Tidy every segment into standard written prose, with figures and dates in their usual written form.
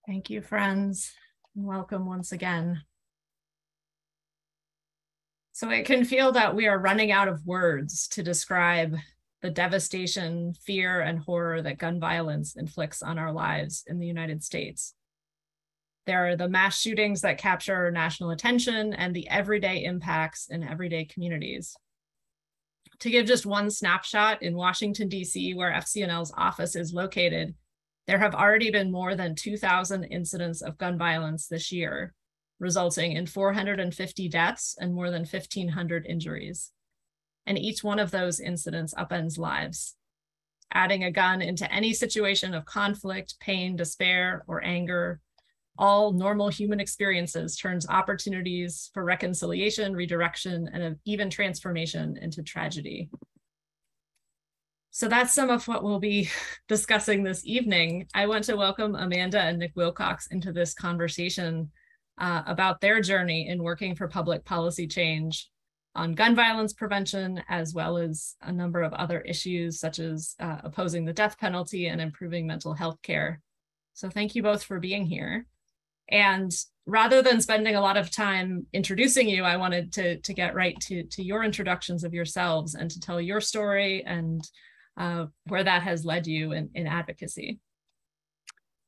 Thank you, friends. Welcome once again. So it can feel that we are running out of words to describe the devastation, fear, and horror that gun violence inflicts on our lives in the United States. There are the mass shootings that capture national attention and the everyday impacts in everyday communities. To give just one snapshot, in Washington, D.C., where FCNL's office is located, there have already been more than 2,000 incidents of gun violence this year, resulting in 450 deaths and more than 1,500 injuries. And each one of those incidents upends lives. Adding a gun into any situation of conflict, pain, despair, or anger, all normal human experiences turns opportunities for reconciliation, redirection, and even transformation into tragedy. So that's some of what we'll be discussing this evening. I want to welcome Amanda and Nick Wilcox into this conversation about their journey in working for public policy change on gun violence prevention, as well as a number of other issues such as opposing the death penalty and improving mental health care. So thank you both for being here. And rather than spending a lot of time introducing you, I wanted to get right to your introductions of yourselves and to tell your story and where that has led you in advocacy.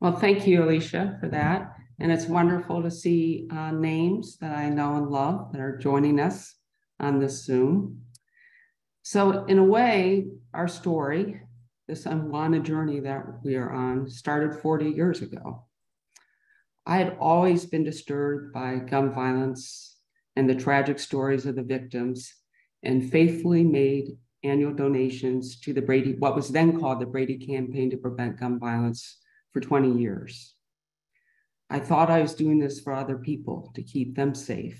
Well, thank you, Alicia, for that. And it's wonderful to see names that I know and love that are joining us on this Zoom. So in a way, our story, this unwanted journey that we are on, started 40 years ago. I had always been disturbed by gun violence and the tragic stories of the victims, and faithfully made annual donations to the Brady, what was then called the Brady Campaign to Prevent Gun Violence, for 20 years. I thought I was doing this for other people to keep them safe.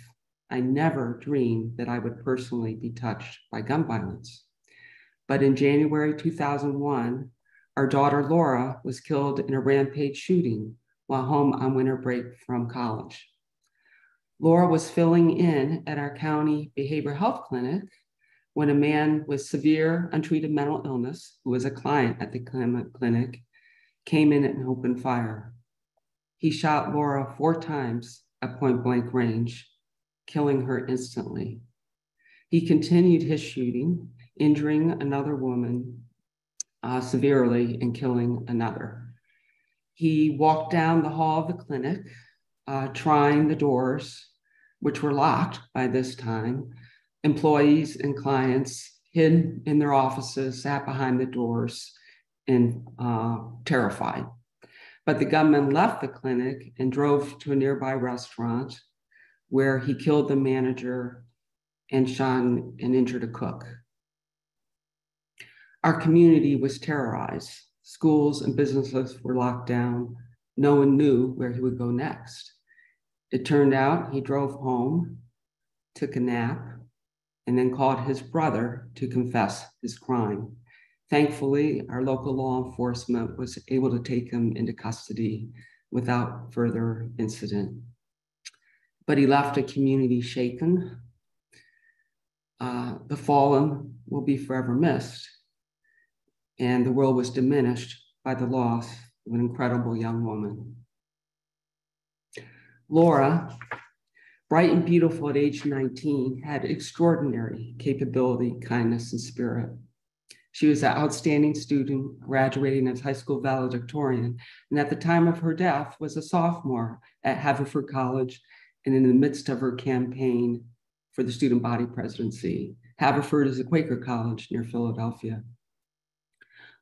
I never dreamed that I would personally be touched by gun violence. But in January 2001, our daughter Laura was killed in a rampage shooting while home on winter break from college. Laura was filling in at our county behavioral health clinic when a man with severe untreated mental illness, who was a client at the clinic, came in and opened fire. He shot Laura 4 times at point blank range, killing her instantly. He continued his shooting, injuring another woman severely and killing another. He walked down the hall of the clinic, trying the doors, which were locked by this time. Employees and clients hid in their offices, sat behind the doors, and terrified. But the gunman left the clinic and drove to a nearby restaurant where he killed the manager and shot and injured a cook. Our community was terrorized. Schools and businesses were locked down. No one knew where he would go next. It turned out he drove home, took a nap, and then called his brother to confess his crime. Thankfully, our local law enforcement was able to take him into custody without further incident. But he left a community shaken. The fallen will be forever missed. And the world was diminished by the loss of an incredible young woman. Laura, bright and beautiful at age 19, had extraordinary capability, kindness, and spirit. She was an outstanding student, graduating as high school valedictorian, and at the time of her death was a sophomore at Haverford College and in the midst of her campaign for the student body presidency. Haverford is a Quaker college near Philadelphia.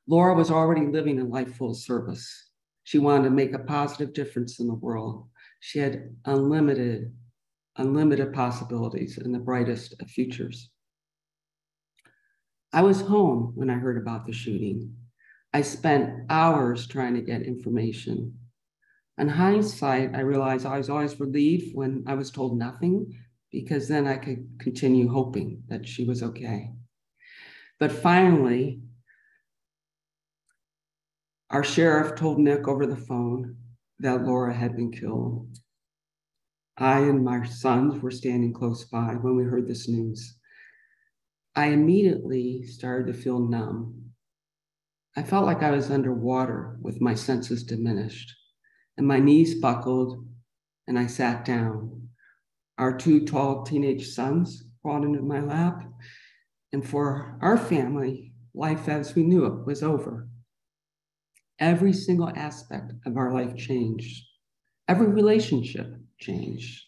Laura was already living a life full of service. She wanted to make a positive difference in the world. She had unlimited possibilities and the brightest of futures. I was home when I heard about the shooting. I spent hours trying to get information. In hindsight, I realized I was always relieved when I was told nothing, because then I could continue hoping that she was okay. But finally, our sheriff told Nick over the phone that Laura had been killed. I and my sons were standing close by when we heard this news. I immediately started to feel numb. I felt like I was underwater with my senses diminished. and my knees buckled, and I sat down. Our two tall teenage sons crawled into my lap, and for our family, life as we knew it was over. Every single aspect of our life changed. Every relationship changed.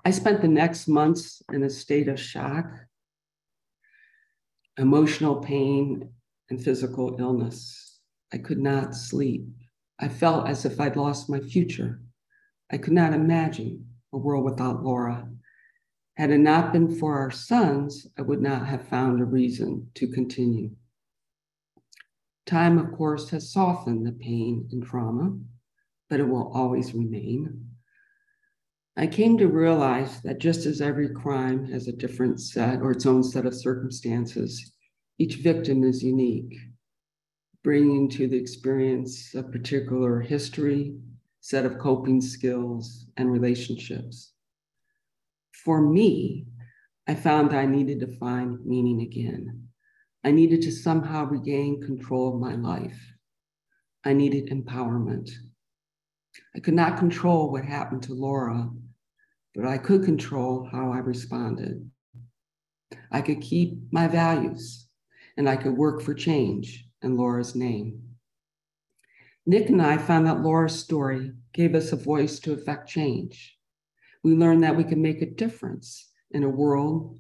I spent the next months in a state of shock, emotional pain, and physical illness. I could not sleep. I felt as if I'd lost my future. I could not imagine a world without Laura. Had it not been for our sons, I would not have found a reason to continue. Time, of course, has softened the pain and trauma, but it will always remain. I came to realize that just as every crime has a different set or its own set of circumstances, each victim is unique, bringing to the experience a particular history, set of coping skills, and relationships. For me, I found I needed to find meaning again. I needed to somehow regain control of my life. I needed empowerment. I could not control what happened to Laura, but I could control how I responded. I could keep my values, and I could work for change in Laura's name. Nick and I found that Laura's story gave us a voice to affect change. We learned that we could make a difference in a world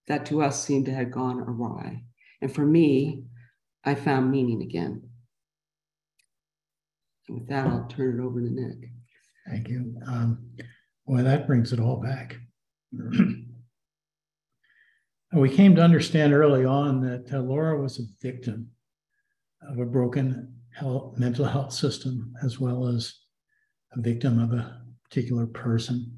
that to us seemed to have gone awry. And for me, I found meaning again. And with that, I'll turn it over to Nick. Thank you. Well, that brings it all back. We came to understand early on that Laura was a victim of a broken mental health system, as well as a victim of a particular person.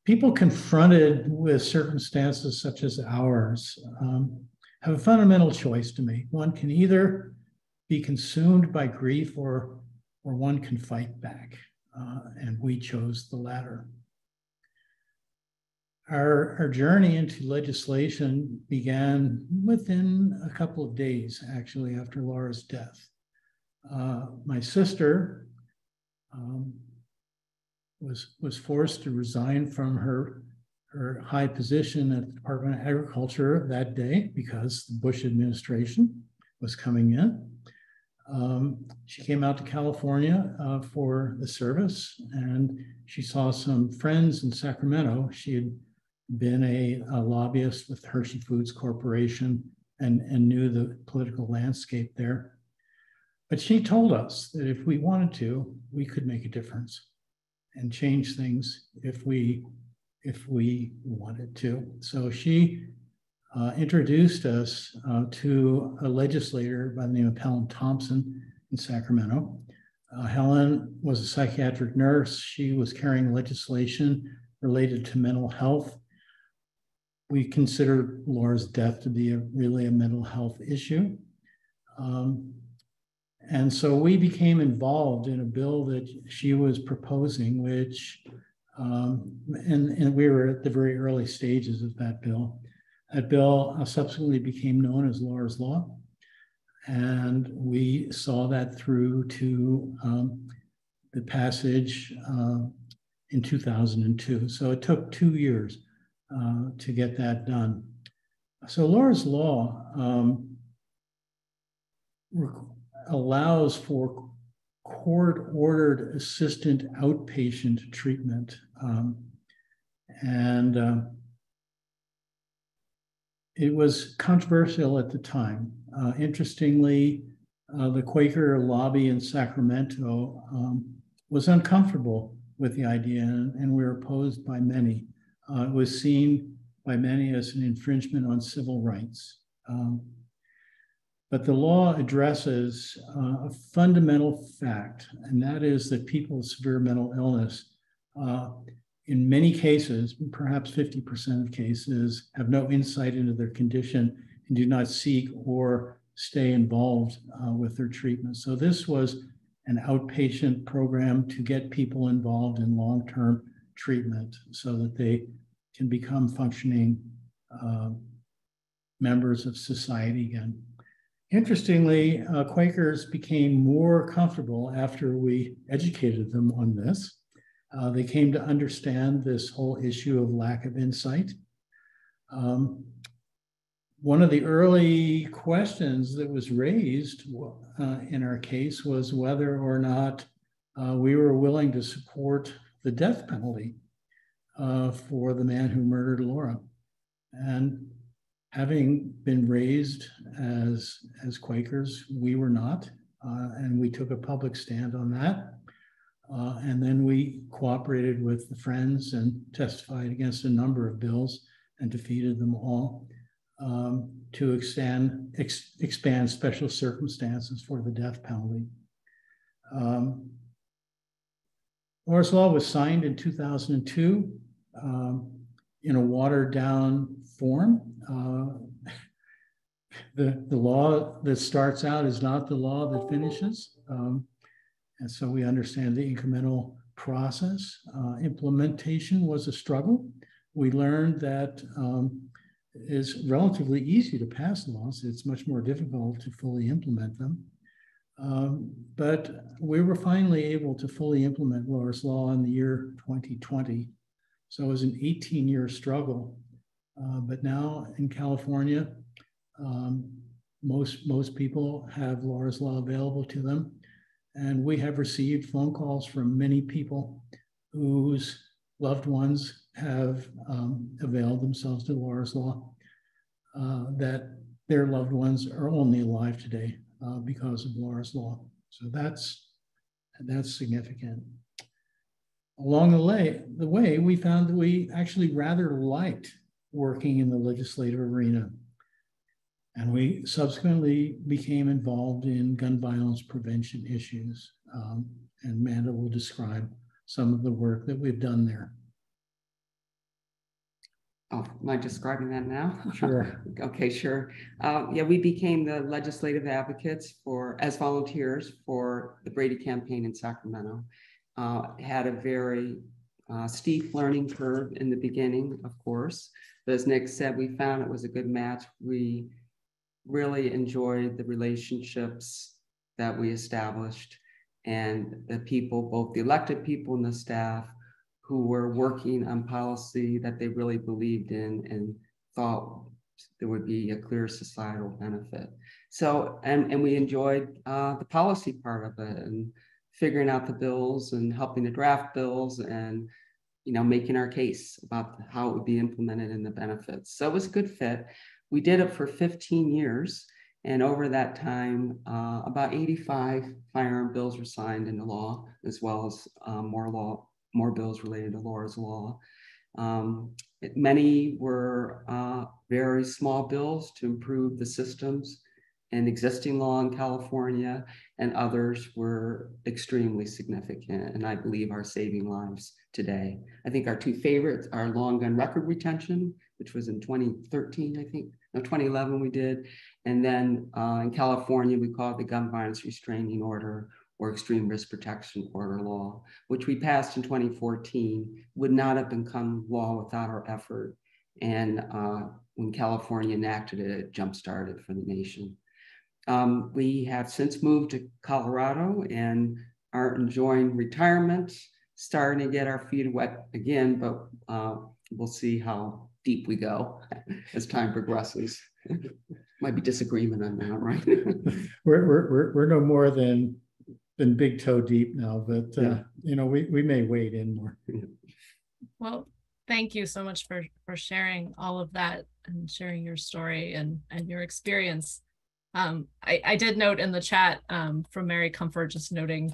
People confronted with circumstances such as ours have a fundamental choice to make. One can either be consumed by grief or one can fight back, and we chose the latter. Our journey into legislation began within a couple of days, actually, after Laura's death. My sister was forced to resign from her high position at the Department of Agriculture that day because the Bush administration was coming in. She came out to California for the service, and she saw some friends in Sacramento. She had been a lobbyist with Hershey Foods Corporation and knew the political landscape there. But she told us that if we wanted to, we could make a difference and change things if we wanted to. So she introduced us to a legislator by the name of Helen Thompson in Sacramento. Helen was a psychiatric nurse. She was carrying legislation related to mental health. We considered Laura's death to be really a mental health issue. And so we became involved in a bill that she was proposing, which, and we were at the very early stages of that bill. That bill subsequently became known as Laura's Law. And we saw that through to the passage in 2002. So it took 2 years to get that done. So Laura's Law allows for court-ordered assisted outpatient treatment. It was controversial at the time. Interestingly, the Quaker lobby in Sacramento was uncomfortable with the idea, and we were opposed by many. It was seen by many as an infringement on civil rights. But the law addresses a fundamental fact, and that is that people with severe mental illness, in many cases, perhaps 50% of cases, have no insight into their condition and do not seek or stay involved with their treatment. So this was an outpatient program to get people involved in long-term treatment so that they can become functioning members of society again. Interestingly, Quakers became more comfortable after we educated them on this. They came to understand this whole issue of lack of insight. One of the early questions that was raised in our case was whether or not we were willing to support the death penalty for the man who murdered Laura. And having been raised as Quakers, we were not, and we took a public stand on that. And then we cooperated with the Friends and testified against a number of bills and defeated them all to expand special circumstances for the death penalty. Laura's Law was signed in 2002 in a watered down form. The law that starts out is not the law that finishes. And so we understand the incremental process. Implementation was a struggle. We learned that it's relatively easy to pass laws. It's much more difficult to fully implement them. But we were finally able to fully implement Laura's Law in the year 2020. So it was an 18-year struggle. But now in California, most people have Laura's Law available to them. And we have received phone calls from many people whose loved ones have availed themselves to Laura's Law, that their loved ones are only alive today because of Laura's Law. So that's significant. Along the way, we found that we actually rather liked working in the legislative arena. And we subsequently became involved in gun violence prevention issues. And Amanda will describe some of the work that we've done there. Oh, am I describing that now? Sure. Okay, sure. Yeah, we became the legislative advocates as volunteers for the Brady campaign in Sacramento. Had a very steep learning curve in the beginning, of course. But as Nick said, we found it was a good match. We really enjoyed the relationships that we established and the people, both the elected people and the staff, who were working on policy that they really believed in and thought there would be a clear societal benefit. So, and we enjoyed the policy part of it and figuring out the bills and helping to draft bills and, you know, making our case about how it would be implemented and the benefits. So it was a good fit. We did it for 15 years. And over that time, about 85 firearm bills were signed into law, as well as more bills related to Laura's Law. Many were very small bills to improve the systems and existing law in California, and others were extremely significant, and I believe are saving lives today. I think our two favorites are long gun record retention, which was in 2013, I think, no, 2011 we did. And then in California, we call it the Gun Violence Restraining Order or Extreme Risk Protection Order law, which we passed in 2014, would not have become law without our effort. And when California enacted it, it jump-started for the nation. We have since moved to Colorado and are enjoying retirement, starting to get our feet wet again, but we'll see how deep we go as time progresses. Might be disagreement on that, right? we're no more than big toe deep now, but yeah. You know, we may wade in more. Well, thank you so much for sharing all of that and sharing your story and your experience. I did note in the chat from Mary Comfort, just noting,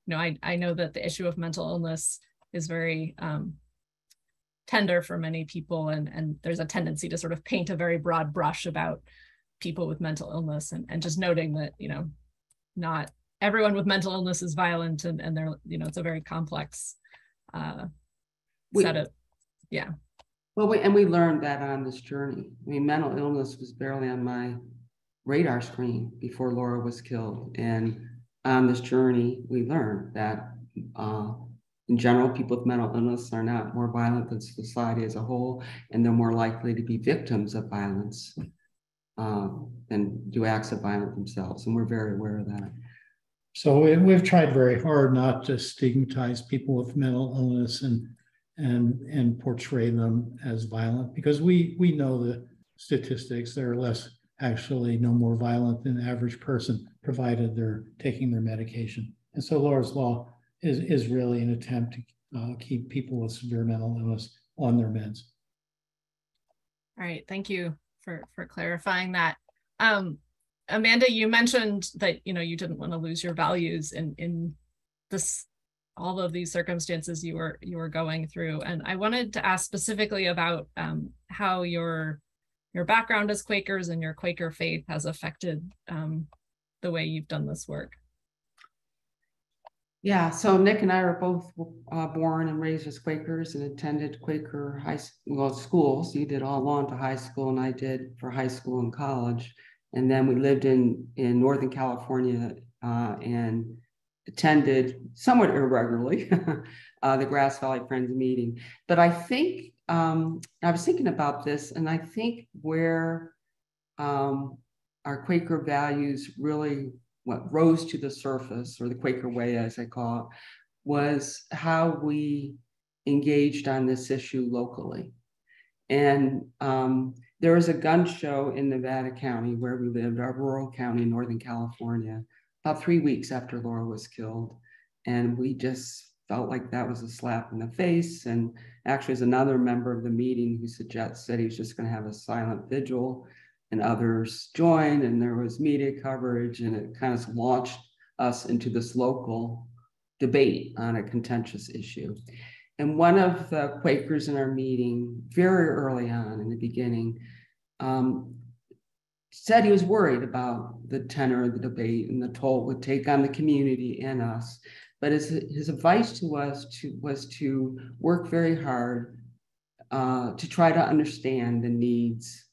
you know, I know that the issue of mental illness is very tender for many people, and there's a tendency to sort of paint a very broad brush about people with mental illness, and just noting that, you know, not everyone with mental illness is violent, and they're, you know, it's a very complex set of, yeah. Well, we learned that on this journey. I mean, mental illness was barely on my radar screen before Laura was killed. And on this journey, we learned that in general, people with mental illness are not more violent than society as a whole, and they're more likely to be victims of violence. than do acts of violence themselves, and we're very aware of that. So we've tried very hard not to stigmatize people with mental illness and portray them as violent, because we know the statistics. They're actually no more violent than the average person, provided they're taking their medication. And so Laura's Law is really an attempt to keep people with severe mental illness on their meds. All right, thank you for clarifying that. Amanda, you mentioned that you didn't want to lose your values in all of these circumstances you were going through, and I wanted to ask specifically about how your background as Quakers and your Quaker faith has affected the way you've done this work. Yeah, so Nick and I were both born and raised as Quakers and attended Quaker schools. You did all along to high school, and I did for high school and college. And then we lived in Northern California and attended somewhat irregularly the Grass Valley Friends meeting. But I think, I was thinking about this, and I think where our Quaker values really rose to the surface, or the Quaker way, as I call it, was how we engaged on this issue locally. And there was a gun show in Nevada County where we lived, our rural county in Northern California, about 3 weeks after Laura was killed. And we just felt like that was a slap in the face. And actually, there's another member of the meeting who said he was just going to have a silent vigil, and others joined, and there was media coverage, and it kind of launched us into this local debate on a contentious issue. And one of the Quakers in our meeting, very early on in the beginning, said he was worried about the tenor of the debate and the toll it would take on the community and us. But his advice to us was to work very hard to try to understand the needs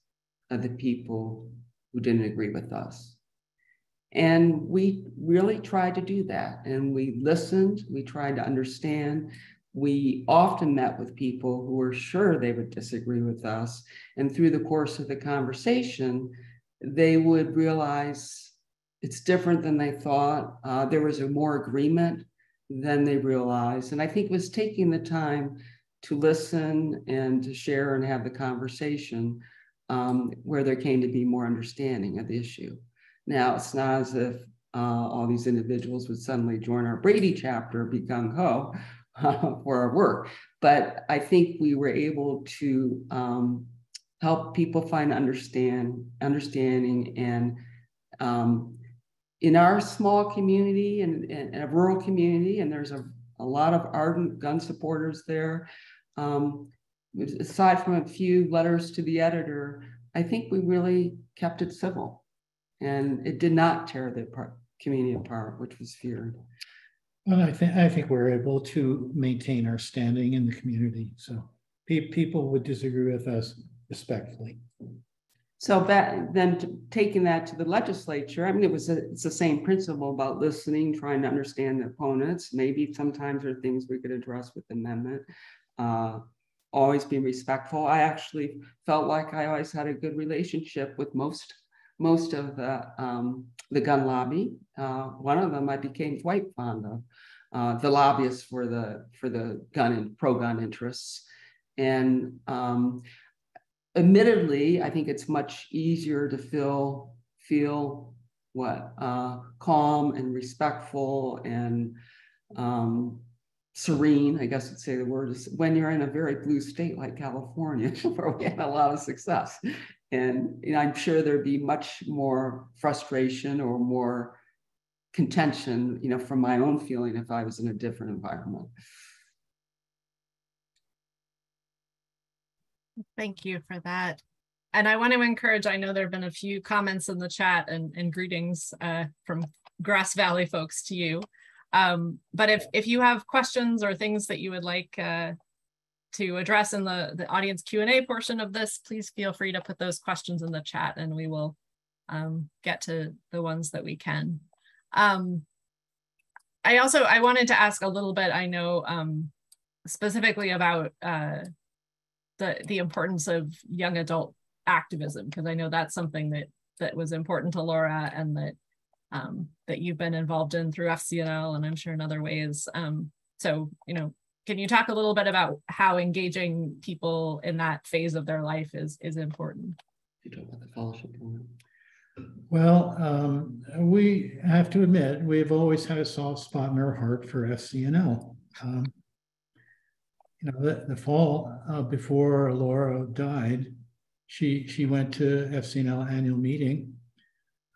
of the people who didn't agree with us. And we really tried to do that. And we listened, we tried to understand. We often met with people who were sure they would disagree with us. And through the course of the conversation, they would realize it's different than they thought. There was a more agreement than they realized. And I think it was taking the time to listen and to share and have the conversation where there came to be more understanding of the issue. Now, it's not as if all these individuals would suddenly join our Brady chapter, be gung-ho for our work. But I think we were able to help people find understanding. And in our small community and a rural community, and there's a lot of ardent gun supporters there, aside from a few letters to the editor, I think we really kept it civil, and it did not tear the community apart, which was feared. Well, I think we're able to maintain our standing in the community. So people would disagree with us respectfully. So then taking that to the legislature, I mean, it's the same principle about listening, trying to understand the opponents. Maybe sometimes there are things we could address with amendment. Always be respectful. I actually felt like I always had a good relationship with most of the gun lobby. One of them I became quite fond of, the lobbyists for the gun and pro-gun interests. And admittedly, I think it's much easier to feel calm and respectful and serene, I guess I'd say the word, is when you're in a very blue state like California, where we had a lot of success. And I'm sure there'd be much more frustration or more contention, from my own feeling if I was in a different environment. Thank you for that. And I want to encourage, I know there have been a few comments in the chat and greetings from Grass Valley folks to you. But if you have questions or things that you would like to address in the audience Q&A portion of this, please feel free to put those questions in the chat and we will get to the ones that we can. I wanted to ask a little bit, I know specifically about the importance of young adult activism, because I know that's something that that was important to Laura, and that you've been involved in through FCNL, and I'm sure in other ways. So, can you talk a little bit about how engaging people in that phase of their life is important? You talk about the fellowship program. Well, we have to admit, we've always had a soft spot in our heart for FCNL. The fall before Laura died, she went to FCNL annual meeting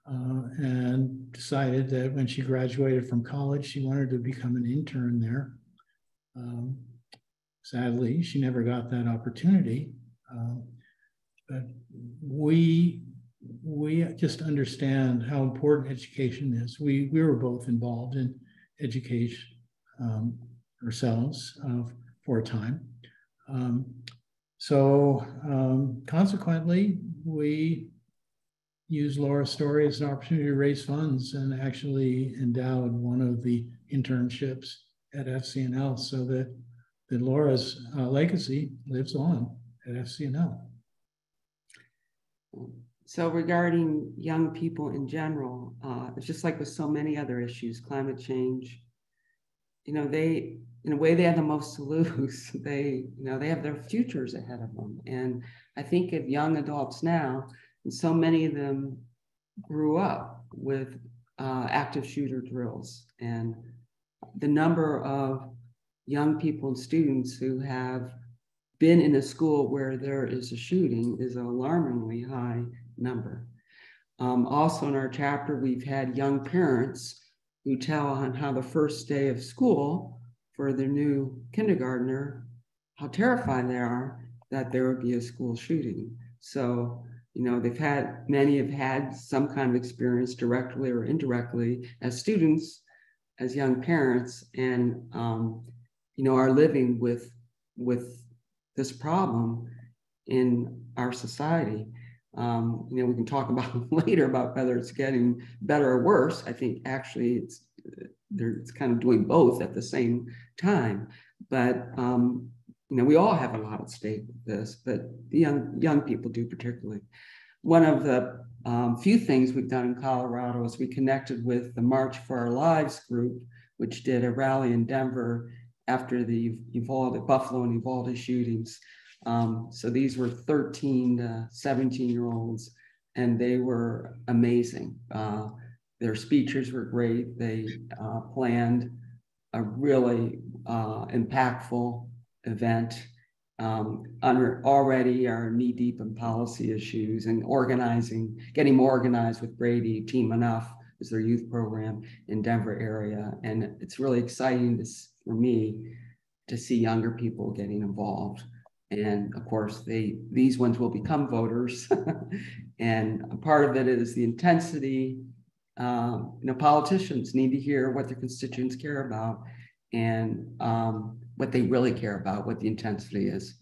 and decided that when she graduated from college, she wanted to become an intern there. Sadly, she never got that opportunity. But we just understand how important education is. We were both involved in education ourselves for a time. Consequently, we used Laura's story as an opportunity to raise funds and actually endowed one of the internships at FCNL so that Laura's legacy lives on at FCNL. So regarding young people in general, it's just like with so many other issues, climate change, they, in a way, they have the most to lose. They have their futures ahead of them. And I think of young adults now, and so many of them grew up with active shooter drills. And the number of young people and students who have been in a school where there is a shooting is an alarmingly high number. Also in our chapter, we've had young parents who tell on how the first day of school for their new kindergartner, how terrified they are that there would be a school shooting. So, many have had some kind of experience directly or indirectly as students, as young parents, and, are living with this problem in our society. We can talk about later about whether it's getting better or worse. I think actually it's kind of doing both at the same time. But we all have a lot at stake with this, but the young people do particularly. One of the few things we've done in Colorado is we connected with the March for Our Lives group, which did a rally in Denver after the Buffalo and Uvalde shootings. So these were 13 to 17-year-olds, and they were amazing. Their speeches were great. They planned a really impactful event. Already are knee-deep in policy issues and getting more organized with Brady. Team Enough is their youth program in Denver area. And it's really exciting for me to see younger people getting involved. And of course, these ones will become voters. And a part of it is the intensity. Politicians need to hear what their constituents care about and what they really care about, what the intensity is.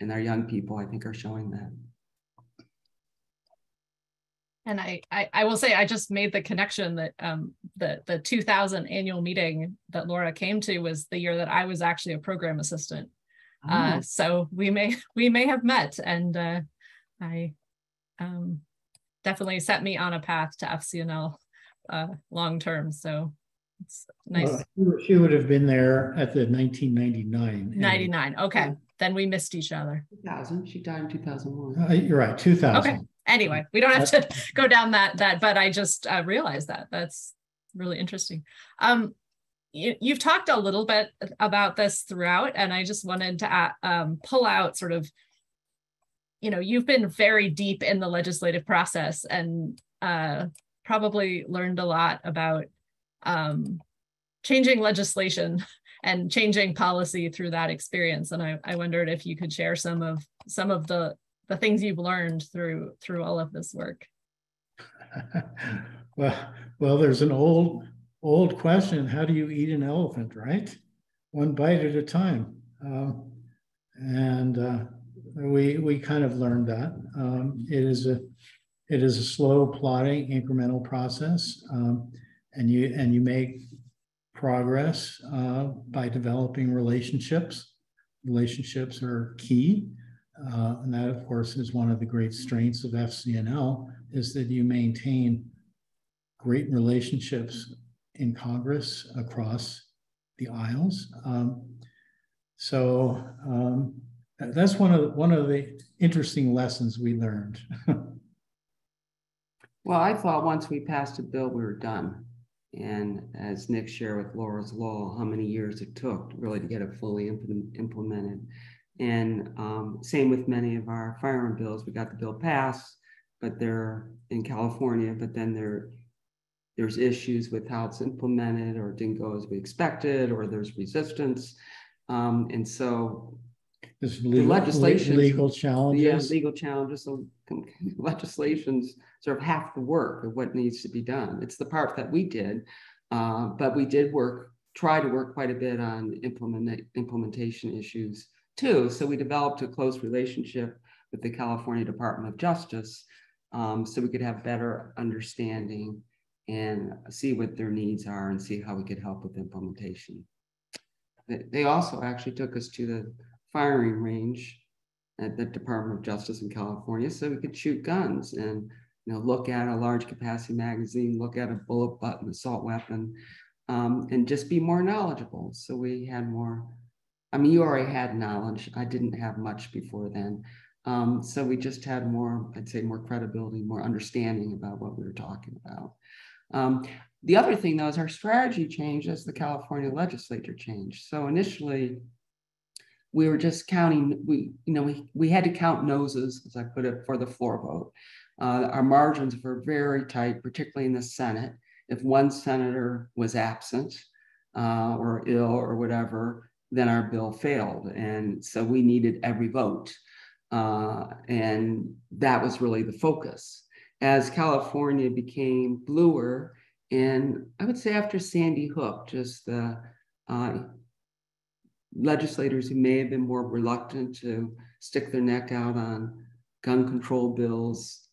And our young people, I think, are showing that. And I will say, I just made the connection that the 2000 annual meeting that Laura came to was the year that I was actually a program assistant. Oh. So we may have met, and I definitely set me on a path to FCNL long term. So it's nice. Well, she would have been there at the 1999. 99. Okay. Yeah. Then we missed each other. 2000. She died in 2001. You're right. 2000. Okay. Anyway, we don't have to go down that, but I just realized that's really interesting. You've talked a little bit about this throughout, and I just wanted to pull out sort of, you've been very deep in the legislative process and probably learned a lot about changing legislation and changing policy through that experience. And I wondered if you could share some of the things you've learned through all of this work. Well, there's an old question: how do you eat an elephant? Right, one bite at a time. We kind of learned that it is a slow, plodding, incremental process, and you make progress by developing relationships. Relationships are key. And that, of course, is one of the great strengths of FCNL. is that you maintain great relationships in Congress across the aisles. That's one of the interesting lessons we learned. Well, I thought once we passed a bill, we were done. And as Nick shared with Laura's Law, how many years it took really to get it fully implemented. And same with many of our firearm bills. We got the bill passed, but they're in California, but then there's issues with how it's implemented, or it didn't go as we expected, or there's resistance. And so there's legal challenges. Yeah, legal challenges. So legislation's sort of half the work of what needs to be done. It's the part that we did, but we did try to work quite a bit on implementation issues too. So we developed a close relationship with the California Department of Justice, so we could have better understanding and see what their needs are and see how we could help with implementation. They also actually took us to the firing range at the Department of Justice in California so we could shoot guns and look at a large capacity magazine, look at a bullet butt, an assault weapon, and just be more knowledgeable. So we had more, you already had knowledge. I didn't have much before then. So we just had more, I'd say more credibility, more understanding about what we were talking about. The other thing though is our strategy changed as the California legislature changed. So initially we were just counting, we had to count noses, as I put it, for the floor vote. Our margins were very tight, particularly in the Senate. If one senator was absent or ill or whatever, then our bill failed. And so we needed every vote. And that was really the focus. As California became bluer, and I would say after Sandy Hook, just the legislators who may have been more reluctant to stick their neck out on gun control bills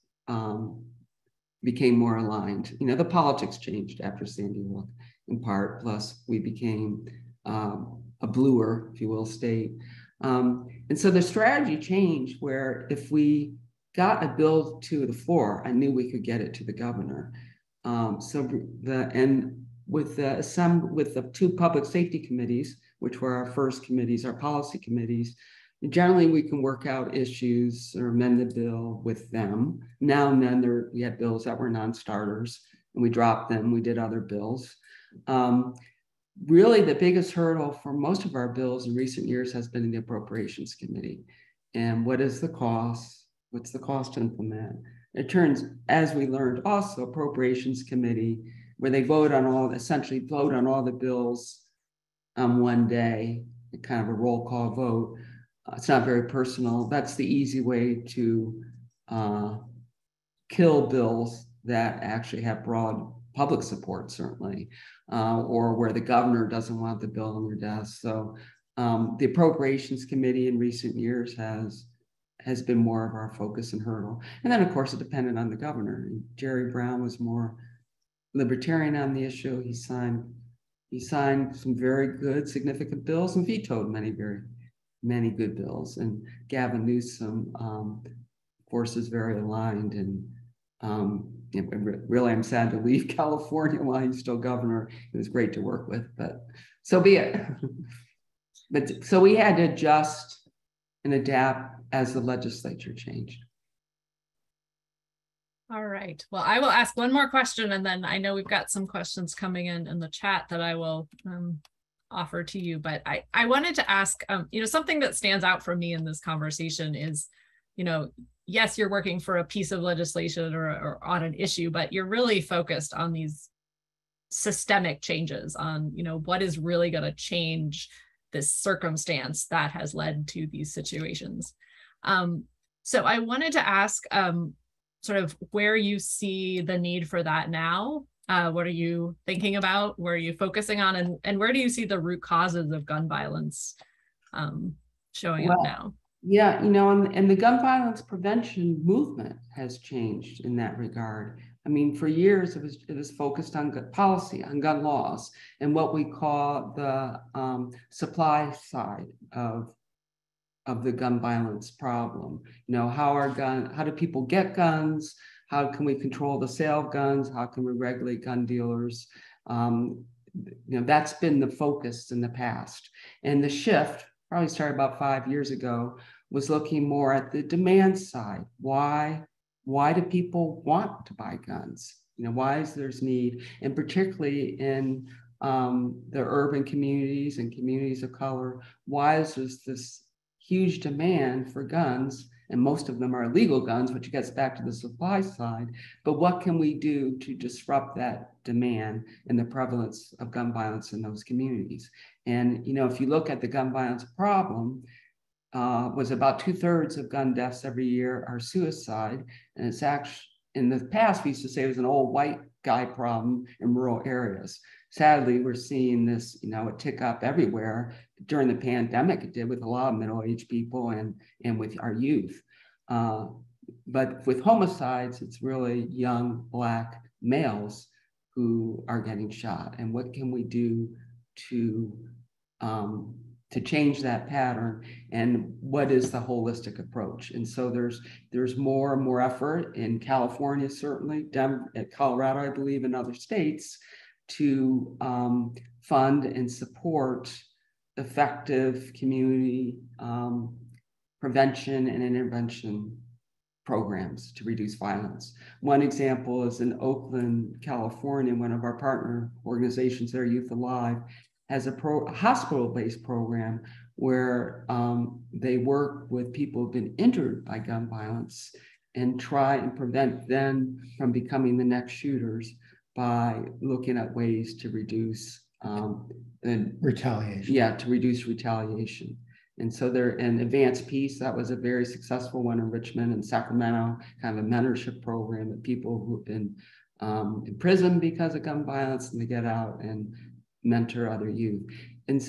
became more aligned. The politics changed after Sandy Hook in part, plus we became a bluer, if you will, state. And so the strategy changed where if we got a bill to the floor, I knew we could get it to the governor. With the two public safety committees, which were our first committees, our policy committees, generally we can work out issues or amend the bill with them. Now and then we had bills that were non-starters and we dropped them, we did other bills. Really the biggest hurdle for most of our bills in recent years has been in the Appropriations Committee. And what is the cost? What's the cost to implement? It turns, as we learned also, Appropriations Committee, where they essentially vote on all the bills one day, kind of a roll call vote. It's not very personal. That's the easy way to kill bills that actually have broad public support, certainly, or where the governor doesn't want the bill on their desk. So the Appropriations Committee in recent years has been more of our focus and hurdle. And then, of course, it depended on the governor. Jerry Brown was more libertarian on the issue. He signed some very good, significant bills and vetoed many good bills. And Gavin Newsom, of course, is very aligned. And really, I'm sad to leave California while he's still governor. It was great to work with, but so be it. But so we had to adjust and adapt as the legislature changed. All right. Well, I will ask one more question, and then I know we've got some questions coming in the chat that I will offer to you. But I wanted to ask, something that stands out for me in this conversation is, yes, you're working for a piece of legislation or on an issue, but you're really focused on these systemic changes on, what is really going to change this circumstance that has led to these situations. So I wanted to ask sort of where you see the need for that now. What are you thinking about? Where are you focusing on? And where do you see the root causes of gun violence showing up now? Yeah, and the gun violence prevention movement has changed in that regard. For years it was focused on policy, on gun laws, and what we call the supply side of the gun violence problem. How do people get guns? how can we control the sale of guns? How can we regulate gun dealers? That's been the focus in the past. And the shift probably started about 5 years ago, was looking more at the demand side. Why do people want to buy guns? Why is there's need? And particularly in the urban communities and communities of color, why is there this huge demand for guns? And most of them are illegal guns, which gets back to the supply side. But what can we do to disrupt that demand and the prevalence of gun violence in those communities? And, if you look at the gun violence problem, was about 2/3 of gun deaths every year are suicide. And it's actually, in the past, we used to say it was an old white guy problem in rural areas. Sadly, we're seeing this, it tick up everywhere. During the pandemic, it did with a lot of middle-aged people and with our youth. But with homicides, it's really young Black males who are getting shot. And what can we do to change that pattern, and what is the holistic approach? And so there's more and more effort in California, certainly, Denver, Colorado, I believe, and other states to fund and support effective community prevention and intervention programs to reduce violence. One example is in Oakland, California. One of our partner organizations there, Youth Alive, has a hospital-based program where they work with people who've been injured by gun violence and try and prevent them from becoming the next shooters by looking at ways to reduce retaliation. Yeah, to reduce retaliation. And so they're an advanced piece that was a very successful one in Richmond and Sacramento, kind of a mentorship program of people who've been in prison because of gun violence, and they get out and mentor other youth. And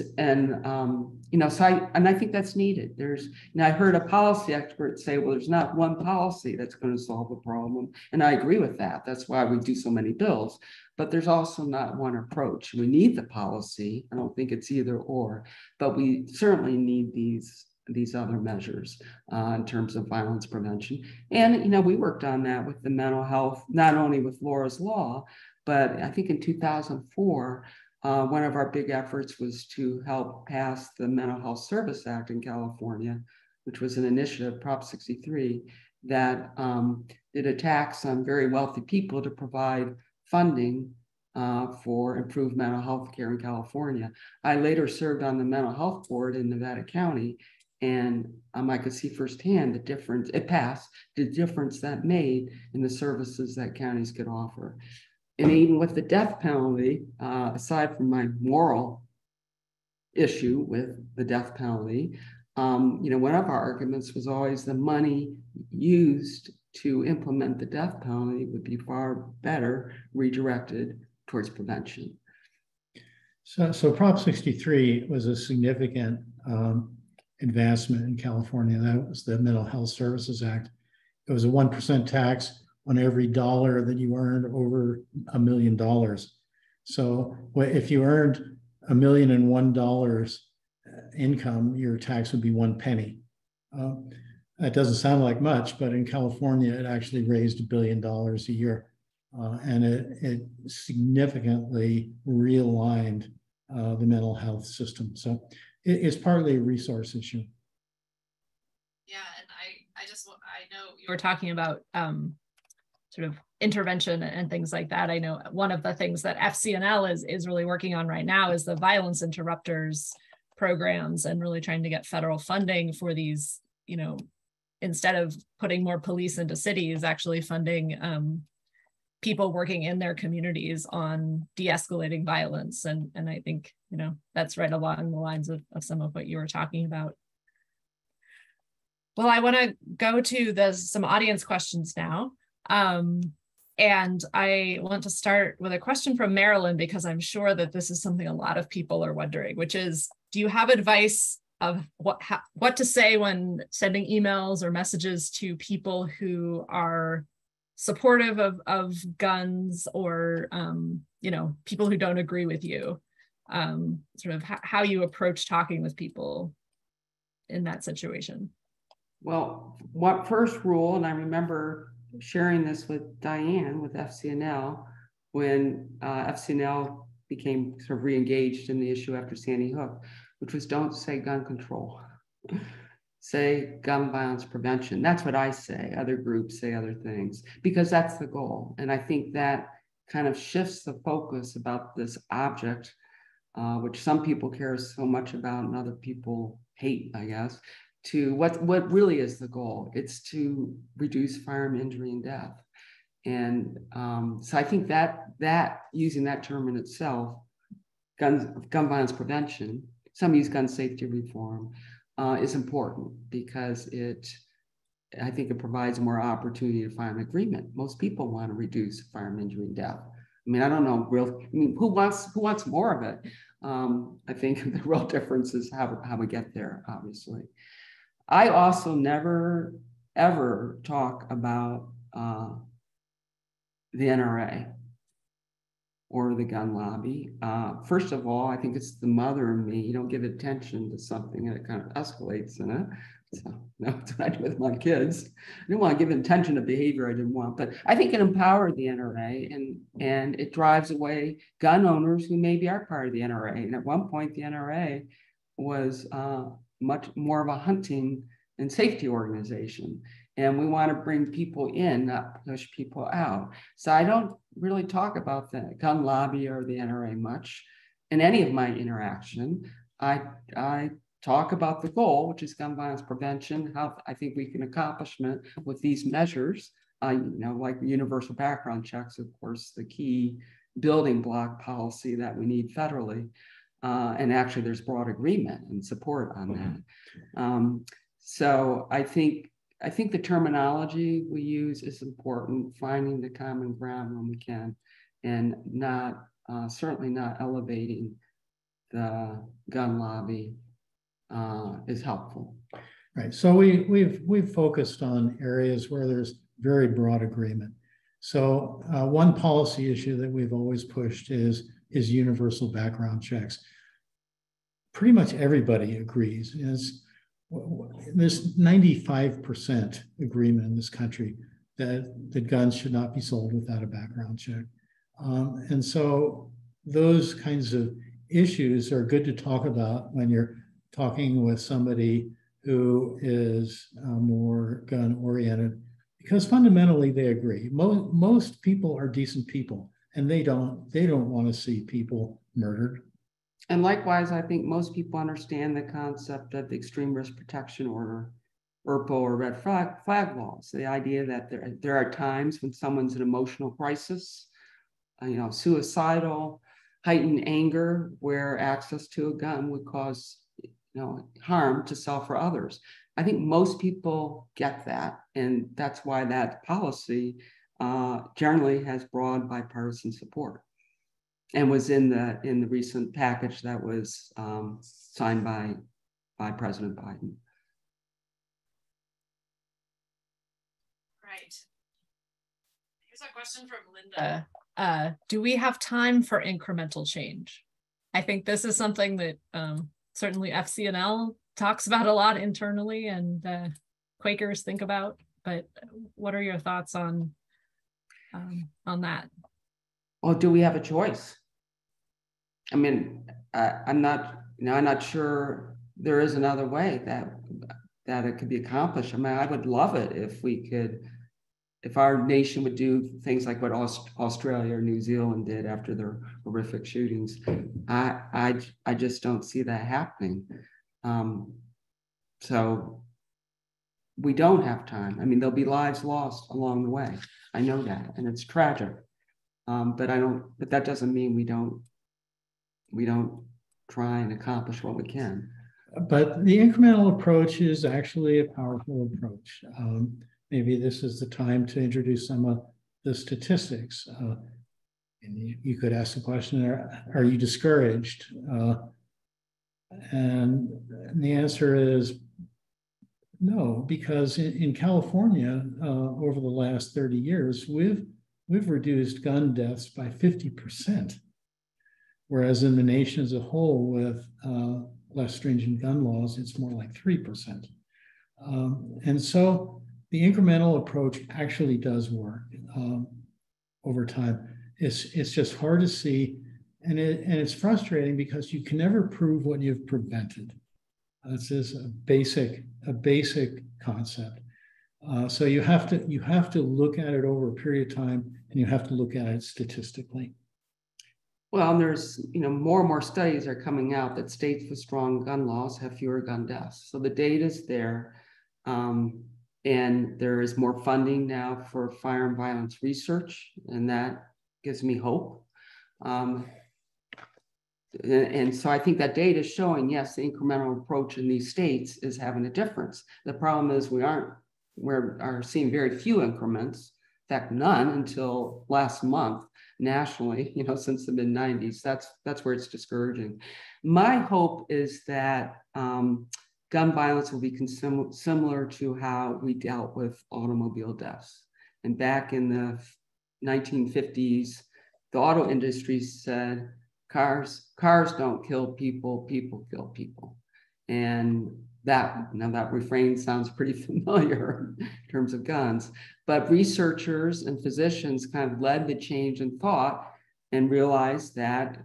I think that's needed. I heard a policy expert say, well, there's not one policy that's going to solve the problem. And I agree with that. That's why we do so many bills. But there's also not one approach. We need the policy. I don't think it's either or, but we certainly need these other measures in terms of violence prevention. And, we worked on that with the mental health, not only with Laura's Law, but I think in 2004, one of our big efforts was to help pass the Mental Health Service Act in California, which was an initiative, Prop 63, that did a tax on very wealthy people to provide funding for improved mental health care in California. I later served on the mental health board in Nevada County, and I could see firsthand the difference, it passed, the difference that made in the services that counties could offer. And even with the death penalty, aside from my moral issue with the death penalty, one of our arguments was always the money used to implement the death penalty would be far better redirected towards prevention. So Prop 63 was a significant advancement in California. That was the Mental Health Services Act. It was a 1% tax on every dollar that you earned over $1 million. So if you earned $1,001 income, your tax would be 1 penny. That doesn't sound like much, but in California, it actually raised $1 billion a year. And it significantly realigned the mental health system. So it's partly a resource issue. Yeah, and I know you were talking about sort of intervention and things like that. I know one of the things that FCNL is really working on right now is the violence interrupters programs, and really trying to get federal funding for these, instead of putting more police into cities, actually funding people working in their communities on de-escalating violence. And I think, that's right along the lines of some of what you were talking about. Well, I want to go to some audience questions now. And I want to start with a question from Marilyn, because I'm sure that this is something a lot of people are wondering, which is, do you have advice of what to say when sending emails or messages to people who are supportive of guns, or, people who don't agree with you, sort of how you approach talking with people in that situation? Well, what first rule, and I remember sharing this with Diane with FCNL when FCNL became sort of re-engaged in the issue after Sandy Hook, which was don't say gun control, say gun violence prevention. That's what I say. Other groups say other things because that's the goal. And I think that kind of shifts the focus about this object, which some people care so much about and other people hate, I guess, to what really is the goal. It's to reduce firearm injury and death. And so I think that using that term in itself, gun violence prevention, some use gun safety reform, is important because I think it provides more opportunity to find agreement. Most people want to reduce firearm injury and death. I mean, I don't know, who wants more of it? I think the real difference is how we get there, obviously. I also never, ever talk about the NRA or the gun lobby. First of all, I think it's the mother in me. You don't give attention to something and it kind of escalates in it. So that's what I do with my kids. I didn't want to give attention to behavior I didn't want, but I think it empowered the NRA and it drives away gun owners who maybe are part of the NRA. And at one point, the NRA was much more of a hunting and safety organization. And we want to bring people in, not push people out. So I don't really talk about the gun lobby or the NRA much in any of my interaction. I talk about the goal, which is gun violence prevention, how I think we can accomplish it with these measures, like universal background checks, of course, the key building block policy that we need federally. And actually there's broad agreement and support on that. So I think the terminology we use is important, finding the common ground when we can, and certainly not elevating the gun lobby is helpful. Right. So we've focused on areas where there's very broad agreement. So one policy issue that we've always pushed is universal background checks. Pretty much everybody agrees. There's 95% agreement in this country that guns should not be sold without a background check. And so those kinds of issues are good to talk about when you're talking with somebody who is more gun oriented, because fundamentally they agree. Most people are decent people and they don't want to see people murdered. And likewise, I think most people understand the concept of the extreme risk protection order, ERPO or red flag laws. The idea that there are times when someone's in emotional crisis, suicidal, heightened anger, where access to a gun would cause harm to self or others. I think most people get that, and that's why that policy generally has broad bipartisan support, and was in the recent package that was signed by President Biden. Right. Here's a question from Linda. Do we have time for incremental change? I think this is something that certainly FCNL talks about a lot internally, and Quakers think about. But what are your thoughts on that? Well, do we have a choice? I mean, I'm not sure there is another way that it could be accomplished. I mean, I would love it if our nation would do things like what Australia or New Zealand did after their horrific shootings. I just don't see that happening. So we don't have time. I mean, there'll be lives lost along the way. I know that, and it's tragic. But that doesn't mean we don't try and accomplish what we can. But the incremental approach is actually a powerful approach. Maybe this is the time to introduce some of the statistics. And you could ask the question, are you discouraged? And the answer is no, because in California, over the last 30 years, we've reduced gun deaths by 50%, whereas in the nation as a whole, with less stringent gun laws, it's more like 3%. And so the incremental approach actually does work over time. It's just hard to see, and it's frustrating because you can never prove what you've prevented. This is a basic concept. So you have to look at it over a period of time, and you have to look at it statistically. Well, and there's, more and more studies are coming out that states with strong gun laws have fewer gun deaths. So the data's there, and there is more funding now for firearm violence research, and that gives me hope. And so I think that data is showing, yes, the incremental approach in these states is having a difference. The problem is we are seeing very few increments, in fact, none until last month nationally, since the mid-90s. That's where it's discouraging. My hope is that gun violence will be similar to how we dealt with automobile deaths. And back in the 1950s, the auto industry said, cars don't kill people, people kill people. And that refrain sounds pretty familiar in terms of guns, but researchers and physicians kind of led the change in thought and realized that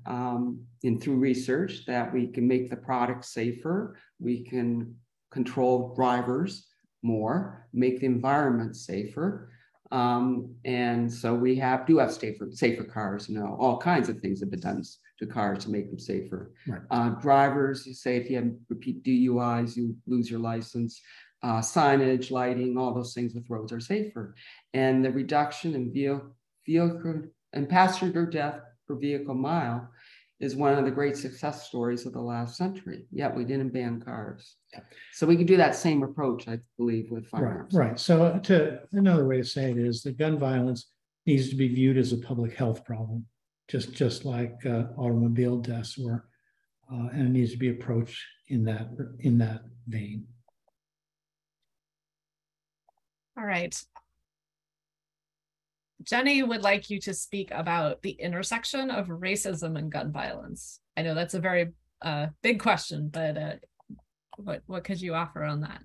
through research that we can make the product safer, we can control drivers more, make the environment safer. And so we do have safer cars. All kinds of things have been done to cars to make them safer. Right. Drivers, you say if you have repeat DUIs, you lose your license. Signage, lighting, all those things with roads are safer. And the reduction in vehicle and passenger death per vehicle mile is one of the great success stories of the last century. Yet we didn't ban cars. Yeah. So we can do that same approach, I believe, with firearms. Right. So another way to say it is that gun violence needs to be viewed as a public health problem, just like automobile deaths were, and it needs to be approached in that vein. All right. Jenny would like you to speak about the intersection of racism and gun violence. I know that's a very big question, but what could you offer on that?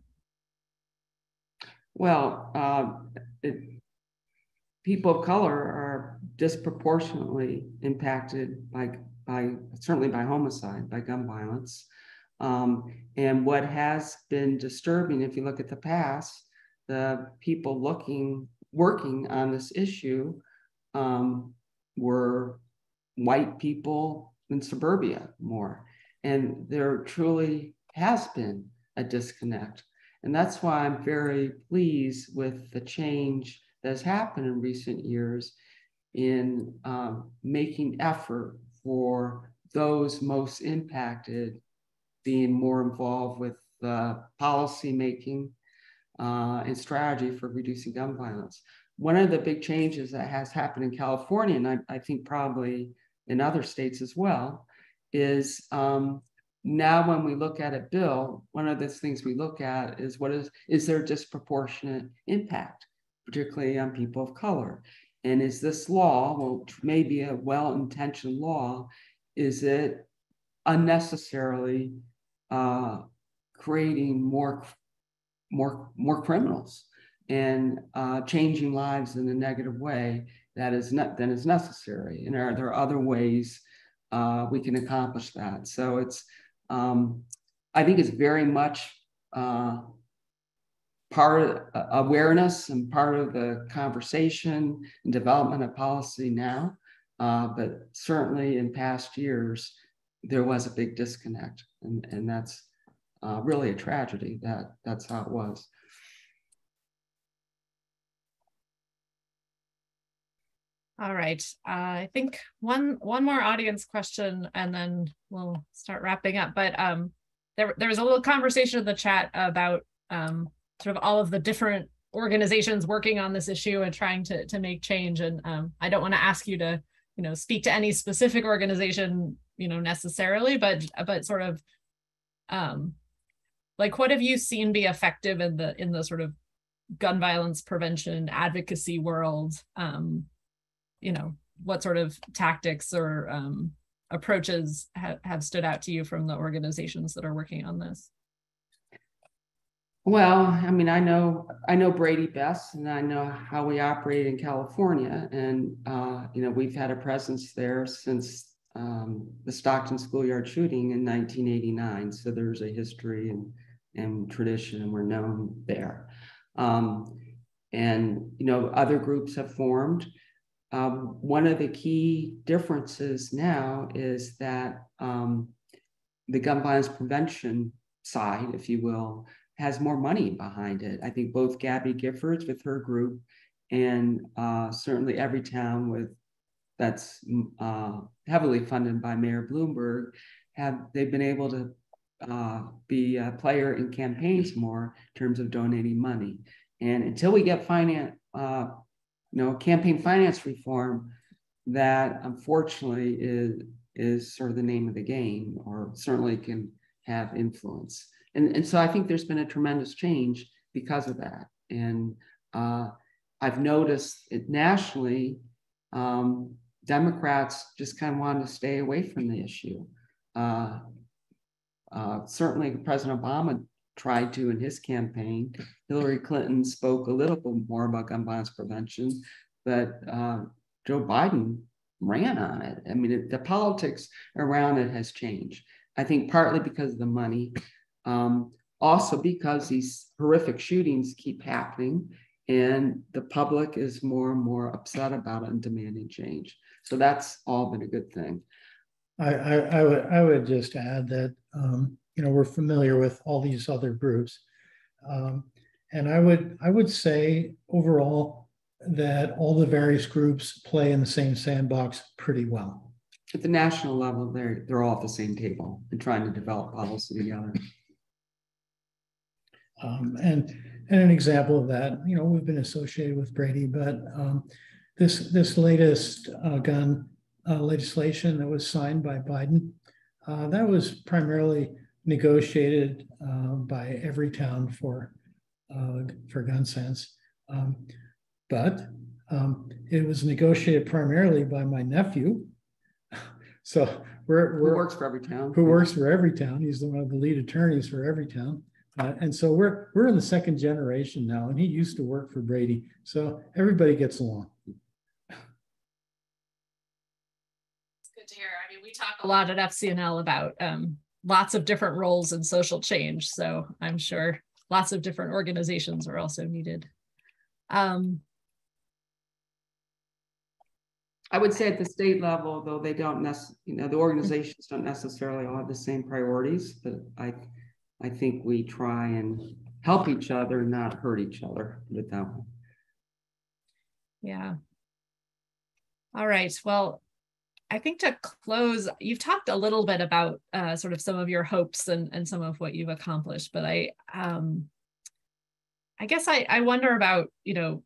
Well, people of color are disproportionately impacted certainly by homicide, by gun violence. And what has been disturbing, if you look at the past, the people working on this issue were white people in suburbia more. And there truly has been a disconnect. And that's why I'm very pleased with the change that has happened in recent years in making effort for those most impacted being more involved with policy making and strategy for reducing gun violence. One of the big changes that has happened in California, and I think probably in other states as well, is now when we look at a bill, one of the things we look at is is there disproportionate impact, particularly on people of color? And is this law, well, maybe a well-intentioned law, is it unnecessarily creating more criminals and changing lives in a negative way than is necessary? And are there other ways we can accomplish that? So it's, I think it's very much part of awareness and part of the conversation and development of policy now. But certainly in past years, there was a big disconnect, and that's really a tragedy. That's how it was. All right. I think one more audience question, and then we'll start wrapping up. But there was a little conversation in the chat about sort of all of the different organizations working on this issue and trying to make change. And I don't want to ask you to speak to any specific organization necessarily, but sort of like, what have you seen be effective in the sort of gun violence prevention advocacy world? What sort of tactics or approaches have stood out to you from the organizations that are working on this? Well, I mean, I know Brady best, and I know how we operate in California, and you know, we've had a presence there since the Stockton schoolyard shooting in 1989. So there's a history and tradition, and we're known there. And you know, other groups have formed. One of the key differences now is that the gun violence prevention side, if you will, has more money behind it. I think both Gabby Giffords with her group and certainly Everytown with that's heavily funded by Mayor Bloomberg, they've been able to be a player in campaigns more in terms of donating money. And until we get campaign finance reform, that unfortunately is sort of the name of the game, or certainly can have influence. And so I think there's been a tremendous change because of that. And I've noticed it nationally, Democrats just kind of wanted to stay away from the issue. Certainly President Obama tried to in his campaign. Hillary Clinton spoke a little bit more about gun violence prevention, but Joe Biden ran on it. I mean, the politics around it has changed. I think partly because of the money, also because these horrific shootings keep happening and the public is more and more upset about it and demanding change. So that's all been a good thing. I would just add that, you know, we're familiar with all these other groups. And I would say overall that all the various groups play in the same sandbox pretty well. At the national level, they're all at the same table and trying to develop policy together. And an example of that, you know, we've been associated with Brady, but this latest gun legislation that was signed by Biden, that was primarily negotiated by Everytown for gun sense, but it was negotiated primarily by my nephew. So who works for Everytown. Who works for Everytown. He's one of the lead attorneys for Everytown. And so we're in the second generation now, and he used to work for Brady. So everybody gets along. It's good to hear. I mean, we talk a lot at FCNL about lots of different roles in social change. So I'm sure lots of different organizations are also needed. I would say at the state level, though, they don't necessarily, the organizations don't necessarily all have the same priorities, but I think we try and help each other, not hurt each other with that one. Yeah. All right. Well, I think to close, you've talked a little bit about sort of some of your hopes and some of what you've accomplished, but I guess I wonder about, you know,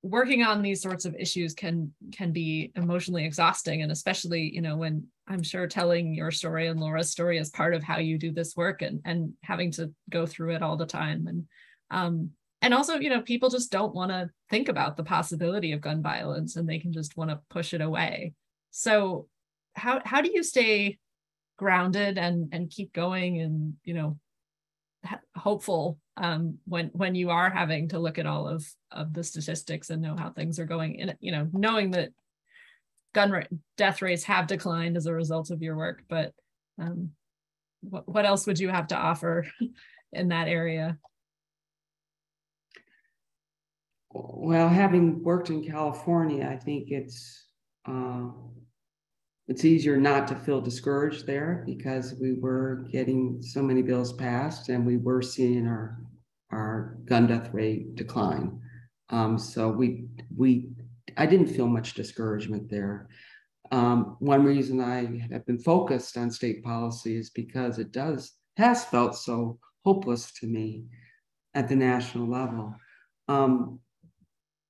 working on these sorts of issues can be emotionally exhausting, and especially, you know, when I'm sure telling your story and Laura's story is part of how you do this work, and having to go through it all the time, and also, you know, people just don't want to think about the possibility of gun violence, and they can just want to push it away. So how do you stay grounded and keep going and, you know, hopeful when you are having to look at all of the statistics and know how things are going, and, you know, knowing that death rates have declined as a result of your work, but what else would you have to offer in that area? Well, having worked in California, I think it's easier not to feel discouraged there, because we were getting so many bills passed and we were seeing our gun death rate decline. So I didn't feel much discouragement there. One reason I have been focused on state policy is because it has felt so hopeless to me at the national level.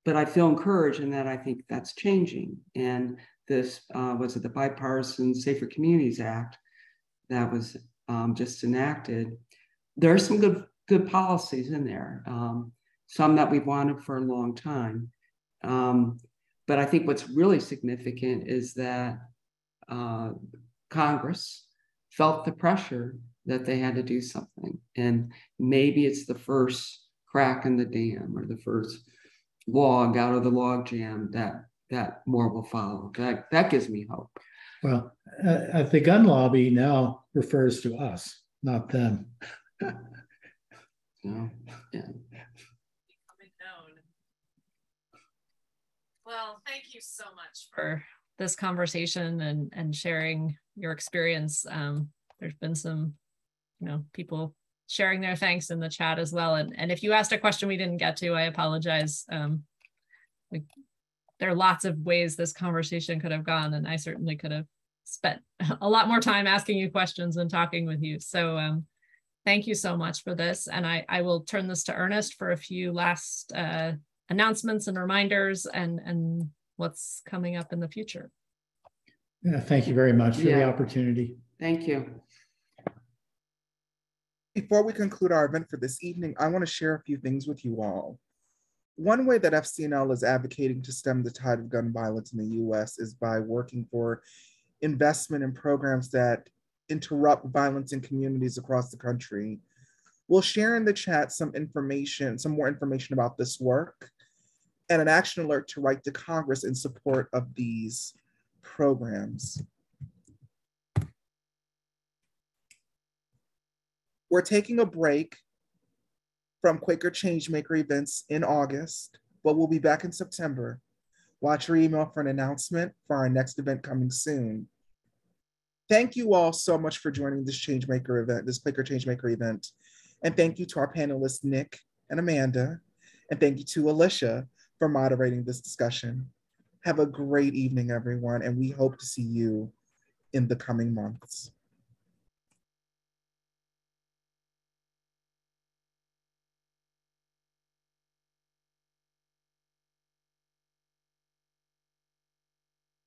But I feel encouraged in that I think that's changing. And this was the bipartisan Safer Communities Act that was just enacted. There are some good policies in there, some that we've wanted for a long time. But I think what's really significant is that Congress felt the pressure that they had to do something. And maybe it's the first crack in the dam or the first log out of the log jam that more will follow. That gives me hope. Well, the gun lobby now refers to us, not them. So, yeah. Well, thank you so much for this conversation and sharing your experience. There's been some, people sharing their thanks in the chat as well. And if you asked a question we didn't get to, I apologize. There are lots of ways this conversation could have gone, and I certainly could have spent a lot more time asking you questions and talking with you. So thank you so much for this. And I will turn this to Ernest for a few last announcements and reminders and what's coming up in the future. Yeah, thank you very much for the opportunity. Thank you. Before we conclude our event for this evening, I want to share a few things with you all. One way that FCNL is advocating to stem the tide of gun violence in the US is by working for investment in programs that interrupt violence in communities across the country. We'll share in the chat some more information about this work and an action alert to write to Congress in support of these programs. We're taking a break from Quaker Changemaker events in August, but we'll be back in September. Watch your email for an announcement for our next event coming soon. Thank you all so much for joining this Changemaker event, this Quaker Changemaker event. And thank you to our panelists, Nick and Amanda. And thank you to Alicia for moderating this discussion. Have a great evening, everyone, and we hope to see you in the coming months.